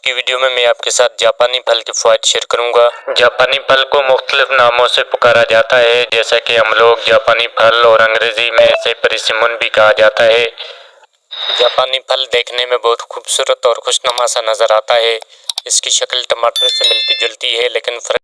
की वीडियो में मैं आपके साथ जापानी फल के फ़वाइद शेयर करूंगा। जापानी फल को मुख्तलिफ नामों से पुकारा जाता है, जैसा कि हम लोग जापानी फल और अंग्रेजी में इसे परिसिमन भी कहा जाता है। जापानी फल देखने में बहुत खूबसूरत और खुशनुमा सा नज़र आता है। इसकी शक्ल टमाटर से मिलती जुलती है, लेकिन फ़र्क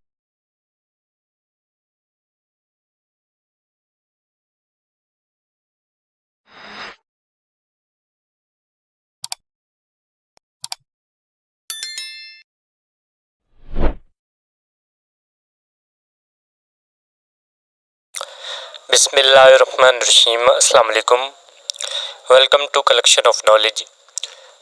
बिस्मिल्लाहिर्रहमानिर्रहीम। अस्सलाम वालेकुम। Welcome to collection of knowledge.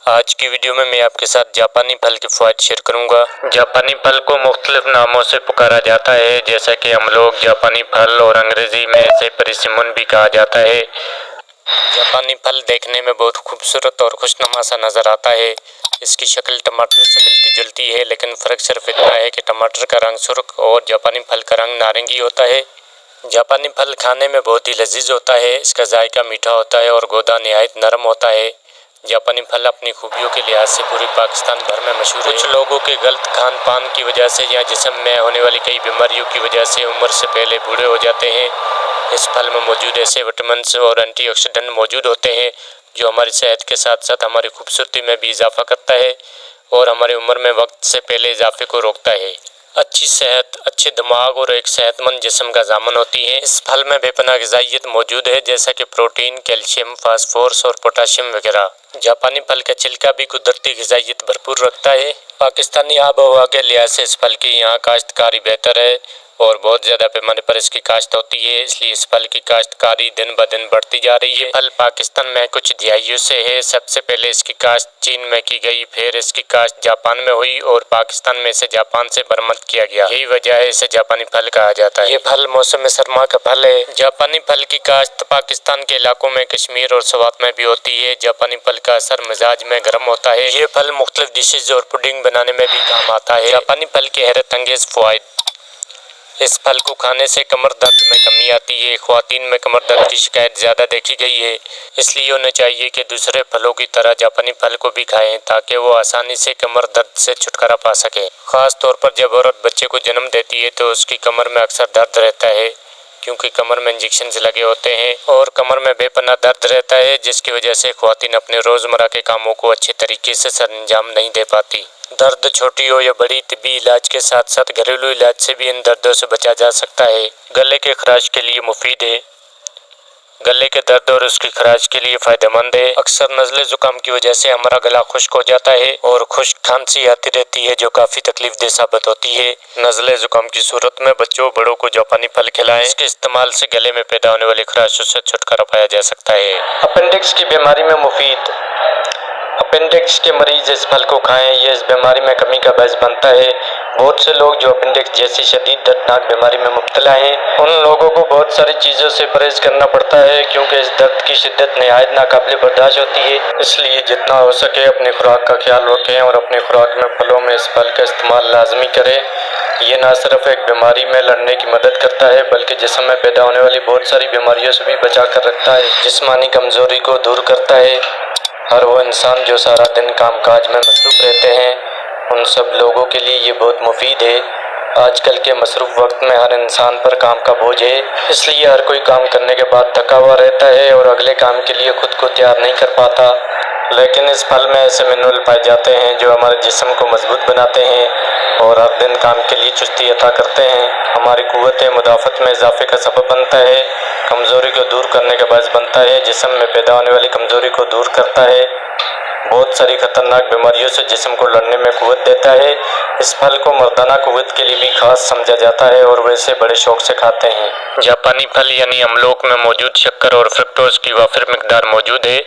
आज की वीडियो में मैं आपके साथ जापानी फल के फ़वाइद शेयर करूंगा। जापानी फल को मुख्तलिफ नामों से पुकारा जाता है, जैसा कि हम लोग जापानी फल और अंग्रेजी में इसे परिसिमन भी कहा जाता है। जापानी फल देखने में बहुत खूबसूरत और खुशनुमा सा नज़र आता है। इसकी शक्ल टमाटर से मिलती जुलती है, लेकिन फ़र्क सिर्फ इतना है कि टमाटर का रंग सुर्ख और जापानी फल का रंग नारंगी होता है। जापानी फल खाने में बहुत ही लजीज होता है। इसका जायका मीठा होता है और गोदा निहायत नरम होता है। जापानी फल अपनी खूबियों के लिहाज से पूरे पाकिस्तान भर में मशहूर है। कुछ लोगों के गलत खान पान की वजह से या जिस्म में होने वाली कई बीमारियों की वजह से उम्र से पहले बूढ़े हो जाते हैं। इस फल में मौजूद ऐसे विटामिन और एंटीऑक्सीडेंट मौजूद होते हैं जो हमारी सेहत के साथ साथ हमारी खूबसूरती में भी इजाफा करता है और हमारी उम्र में वक्त से पहले इजाफे को रोकता है। अच्छी सेहत, अच्छे दिमाग और एक सेहतमंद जिस्म का ज़ामन होती है। इस फल में बेपनाह ग़िज़ाइयत मौजूद है, जैसा कि प्रोटीन, कैल्शियम, फास्फोरस और पोटाशियम वगैरह। जापानी फल का छिलका भी कुदरती ग़िज़ाइयत भरपूर रखता है। पाकिस्तानी आब व हवा के लिहाज से इस फल की यहाँ काश्तकारी बेहतर है और बहुत ज़्यादा पैमाने पर इसकी काश्त होती है, इसलिए इस फल की काश्तकारी दिन ब दिन बढ़ती जा रही है। फल पाकिस्तान में कुछ दिहाइयों से है। सबसे पहले इसकी काश्त चीन में की गई, फिर इसकी काश्त जापान में हुई और पाकिस्तान में इसे जापान से बरामद किया गया। यही वजह है इसे जापानी फल कहा जाता है। ये फल मौसम सरमा का फल है। जापानी फल की काश्त पाकिस्तान के इलाकों में कश्मीर और स्वात में भी होती है। जापानी फल का असर मिजाज में गर्म होता है। ये फल मुख्तलिफ डिशेज और पुडिंग बनाने में भी काम आता है। जापानी फल के हैरत अंगेज फ़वाइद। इस फल को खाने से कमर दर्द में कमी आती है। ख्वातीन में कमर दर्द की शिकायत ज़्यादा देखी गई है, इसलिए उन्हें चाहिए कि दूसरे फलों की तरह जापानी फल को भी खाएं ताकि वो आसानी से कमर दर्द से छुटकारा पा सकें। ख़ास तौर पर जब औरत बच्चे को जन्म देती है तो उसकी कमर में अक्सर दर्द रहता है, क्योंकि कमर में इंजेक्शन लगे होते हैं और कमर में बेपनाह दर्द रहता है, जिसकी वजह से ख्वातीन अपने रोज़मर्रा के कामों को अच्छे तरीके से सरअंजाम नहीं दे पाती। दर्द छोटी हो या बड़ी, तिब्बी इलाज के साथ साथ घरेलू इलाज से भी इन दर्दों से बचा जा सकता है। गले के खराश के लिए मुफीद है। गले के दर्द और उसकी खराश के लिए फ़ायदेमंद है। अक्सर नज़ले ज़ुकाम की वजह से हमारा गला खुश्क हो जाता है और खुश्क खांसी आती रहती है, जो काफ़ी तकलीफ दे साबित होती है। नज़ले ज़ुकाम की सूरत में बच्चों बड़ों को जापानी फल खिलाएं। इसके इस्तेमाल से गले में पैदा होने वाली खराशों से छुटकारा पाया जा सकता है। अपेंडिक्स की बीमारी में मुफीद। अपेंडिक्स के मरीज इस फल को खाएं, ये इस बीमारी में कमी का बायस बनता है। बहुत से लोग जो अपेंडिक्स जैसी शदीद दर्दनाक बीमारी में मुब्तला हैं, उन लोगों को बहुत सारी चीज़ों से परहेज करना पड़ता है, क्योंकि इस दर्द की शिद्दत निहायत नाकाबिल बर्दाश्त होती है। इसलिए जितना हो सके अपनी खुराक का ख्याल रखें और अपनी खुराक में फलों में इस फल का इस्तेमाल लाजमी करें। ये ना सिर्फ एक बीमारी में लड़ने की मदद करता है, बल्कि जिस्म में पैदा होने वाली बहुत सारी बीमारियों से भी बचा कर रखता है। जिस्मानी कमज़ोरी को दूर करता है। हर वो इंसान जो सारा दिन काम काज में मसरूफ़ रहते हैं, उन सब लोगों के लिए ये बहुत मुफीद है। आजकल के मसरूफ़ वक्त में हर इंसान पर काम का बोझ है, इसलिए हर कोई काम करने के बाद थका हुआ रहता है और अगले काम के लिए खुद को तैयार नहीं कर पाता। लेकिन इस फल में ऐसे मिनरल पाए जाते हैं जो हमारे जिस्म को मजबूत बनाते हैं और हर दिन काम के लिए चुस्ती अता करते हैं। हमारी क़ुव्वत मुदाफ़त में इजाफे का सबब बनता है, कमज़ोरी को दूर करने का बायस बनता है, जिस्म में पैदा होने वाली कमज़ोरी को दूर करता है, बहुत सारी खतरनाक बीमारियों से जिस्म को लड़ने में क़ुव्वत देता है। इस फल को मर्दाना क़ुव्वत के लिए भी खास समझा जाता है और वैसे बड़े शौक से खाते हैं। जापानी फल यानी अमलोक में मौजूद शक्कर और फ्रक्टोज की वाफिर मिकदार मौजूद है,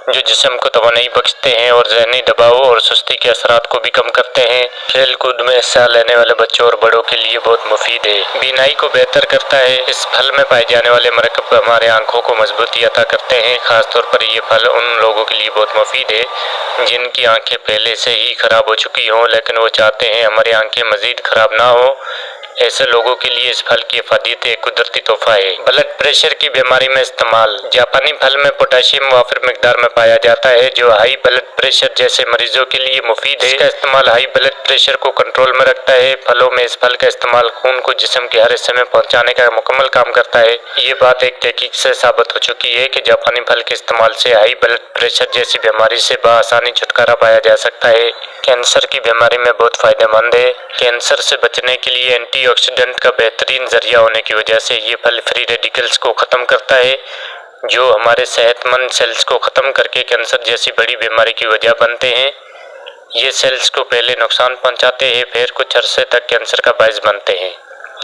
जो जिस्म को तवानाई बख्शते हैं और ज़हनी दबाव और सुस्ती के असरात को भी कम करते हैं। खेल कूद में हिस्सा लेने वाले बच्चों और बड़ों के लिए बहुत मुफीद है। बीनाई को बेहतर करता है। इस फल में पाए जाने वाले मरकब हमारे आँखों को मजबूती अता करते हैं। ख़ासतौर पर ये फल उन लोगों के लिए बहुत मुफीद है जिनकी आंखें पहले से ही ख़राब हो चुकी हों, लेकिन वो चाहते हैं हमारी आंखें मज़ीद ख़राब ना हो, ऐसे लोगों के लिए इस फल की अफादियत एक कुदरती तोहफा है। ब्लड प्रेशर की बीमारी में इस्तेमाल। जापानी फल में पोटेशियम वाफिर मिकदार में पाया जाता है जो हाई ब्लड प्रेशर जैसे मरीजों के लिए मुफीद है। इसका इस्तेमाल हाई ब्लड प्रेशर को कंट्रोल में रखता है। फलों में इस फल का इस्तेमाल खून को जिस्म के हर हिस्से में पहुंचाने का मुकम्मल काम करता है। ये बात एक तहकीक से साबित हो चुकी है कि जापानी फल के इस्तेमाल से हाई ब्लड प्रेशर जैसी बीमारी से बआसानी छुटकारा पाया जा सकता है। कैंसर की बीमारी में बहुत फायदेमंद है। कैंसर से बचने के लिए एंटीऑक्सीडेंट का बेहतरीन जरिया होने की वजह से ये फल फ्री रेडिकल्स को ख़त्म करता है जो हमारे सेहतमंद सेल्स को ख़त्म करके कैंसर जैसी बड़ी बीमारी की वजह बनते हैं। ये सेल्स को पहले नुकसान पहुंचाते हैं फिर कुछ अरसे तक कैंसर का बायस बनते हैं।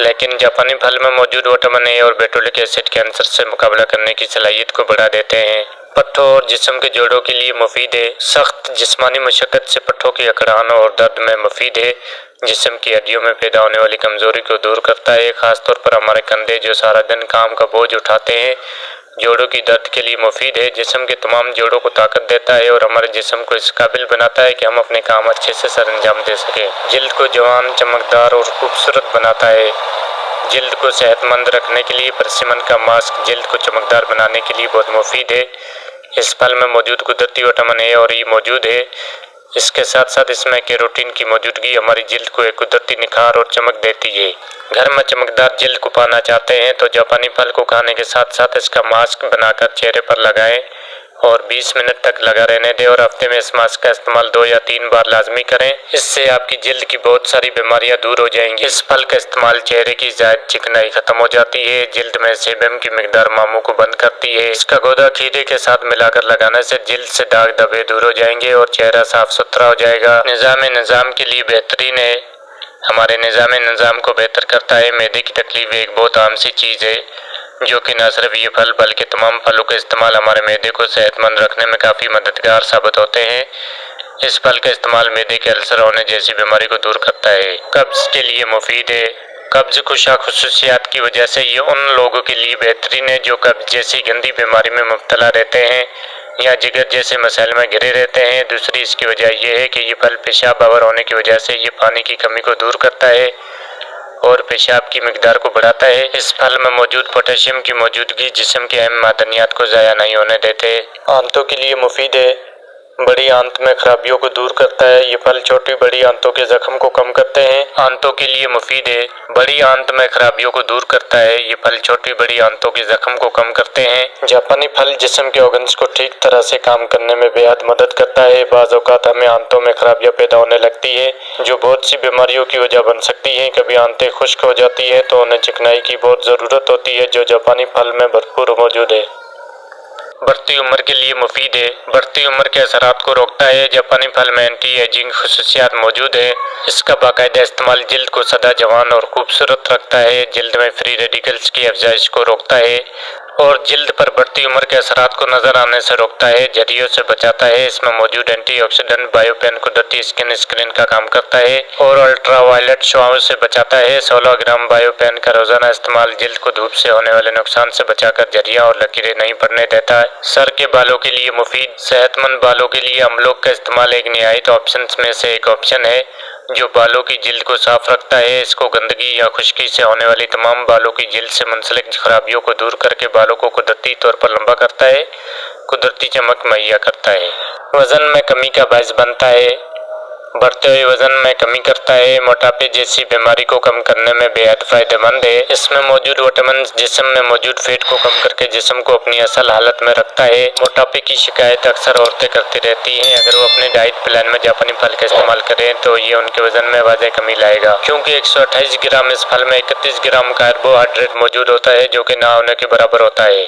लेकिन जापानी फल में मौजूद विटामिन ए और बेटोलिक एसिड कैंसर से मुकाबला करने की सलाहियत को बढ़ा देते हैं। पट्ठों और जिस्म के जोड़ों के लिए मुफीद है। सख्त जिस्मानी मशक्क़त से पट्ठों की अकड़ाहट और दर्द में मुफीद है। जिस्म की हड्डियों में पैदा होने वाली कमज़ोरी को दूर करता है। ख़ासतौर पर हमारे कंधे जो सारा दिन काम का बोझ उठाते हैं। जोड़ों की दर्द के लिए मुफीद है। जिस्म के तमाम जोड़ों को ताकत देता है और हमारे जिस्म को इस काबिल बनाता है कि हम अपने काम अच्छे से सर अंजाम दे सकें। जिल्द को जवान, चमकदार और खूबसूरत बनाता है। जिल्द को सेहतमंद रखने के लिए परसिमन का मास्क जिल्द को चमकदार बनाने के लिए बहुत मुफीद है। इस फल में मौजूद कुदरती विटामिन ए और ई मौजूद है। इसके साथ साथ इसमें कैरोटीन की मौजूदगी हमारी जिल्द को एक कुदरती निखार और चमक देती है। घर में चमकदार जिल्द को पाना चाहते हैं तो जापानी फल को खाने के साथ साथ इसका मास्क बनाकर चेहरे पर लगाएं और 20 मिनट तक लगा रहने दें और हफ्ते में इस मास्क का इस्तेमाल 2 या 3 बार लाजमी करें। इससे आपकी जिल्द की बहुत सारी बीमारियां दूर हो जाएंगी। इस फल का इस्तेमाल चेहरे की ज़ायद चिकनाई खत्म हो जाती है। जिल्द में सेबम की मिकदार मामू को बंद करती है। इसका गोदा खीरे के साथ मिलाकर लगाने से जिल्द से दाग धब्बे दूर हो जाएंगे और चेहरा साफ सुथरा हो जाएगा। निज़ाम के लिए बेहतरीन है। हमारे निज़ाम को बेहतर करता है। मैदे की तकलीफ एक बहुत आम सी चीज़ है जो कि न सिर्फ ये फल बल्कि तमाम फलों का इस्तेमाल हमारे मैदे को सेहतमंद रखने में काफ़ी मददगार साबित होते हैं। इस फल का इस्तेमाल मैदे के अल्सर होने जैसी बीमारी को दूर करता है। कब्ज़ के लिए मुफीद है। कब्ज़ कुशा खुसूसियात की वजह से ये उन लोगों के लिए बेहतरीन है जो कब्ज़ जैसी गंदी बीमारी में मुब्तला रहते हैं या जिगर जैसे मसाइल में घिरे रहते हैं। दूसरी इसकी वजह यह है कि ये फल पेशाब आवर होने की वजह से ये पानी की कमी को दूर करता है और पेशाब की मिकदार को बढ़ाता है। इस फल में मौजूद पोटेशियम की मौजूदगी जिस्म के अहम मादनियात को ज़ाया नहीं होने देते। आंतों के लिए मुफीद है। बड़ी आंत में खराबियों को दूर करता है। ये फल छोटी बड़ी आंतों के जख्म को कम करते हैं। आंतों के लिए मुफीद है। बड़ी आंत में खराबियों को दूर करता है। ये फल छोटी बड़ी आंतों के जख्म को कम करते हैं। जापानी फल जिस्म के ऑर्गन्स को ठीक तरह से काम करने में बेहद मदद करता है। बाज़ औक़ात हमें आंतों में खराबियाँ पैदा होने लगती है जो बहुत सी बीमारियों की वजह बन सकती हैं। कभी आंतें खुश्क हो जाती है तो उन्हें चिकनाई की बहुत ज़रूरत होती है जो जापानी फल में भरपूर मौजूद है। बढ़ती उम्र के लिए मुफीद है। बढ़ती उम्र के असरात को रोकता है। जापानी फल में एंटी एजिंग खुसूसियात मौजूद है। इसका बाकायदा इस्तेमाल जिल्द को सदा जवान और खूबसूरत रखता है। जिल्द में फ्री रेडिकल्स की अफजाइश को रोकता है और जिल्द पर बढ़ती उम्र के असरात को नजर आने से रोकता है। झुर्रियों से बचाता है। इसमें मौजूद एंटीऑक्सीडेंट बायोपेन कुदरती स्क्रीन का काम करता है और अल्ट्रावायलेट शुआओं से बचाता है। 16 ग्राम बायोपेन का रोजाना इस्तेमाल जिल्द को धूप से होने वाले नुकसान से बचाकर झुर्रियां और लकीरें नहीं पड़ने देता है। सर के बालों के लिए मुफीद। सेहतमंद बालों के लिए अमलोक का इस्तेमाल एक निहायत ऑप्शन में से एक ऑप्शन है जो बालों की जिल्द को साफ रखता है। इसको गंदगी या खुश्की से होने वाली तमाम बालों की जिल्द से मुंसलिक खराबियों को दूर करके बालों को कुदरती तौर पर लंबा करता है, कुदरती चमक मुहैया करता है। वजन में कमी का बायस बनता है। बढ़ते हुए वजन में कमी करता है। मोटापे जैसी बीमारी को कम करने में बेहद फायदेमंद है। इसमें मौजूद विटामिन जिस्म में मौजूद फैट को कम करके जिस्म को अपनी असल हालत में रखता है। मोटापे की शिकायत अक्सर औरतें करती रहती हैं। अगर वो अपने डाइट प्लान में जापानी फल का इस्तेमाल करें तो ये उनके वजन में वाज़ह कमी लाएगा। क्योंकि 128 ग्राम इस फल में 31 ग्राम कार्बोहाइड्रेट मौजूद होता है जो कि ना होने के बराबर होता है।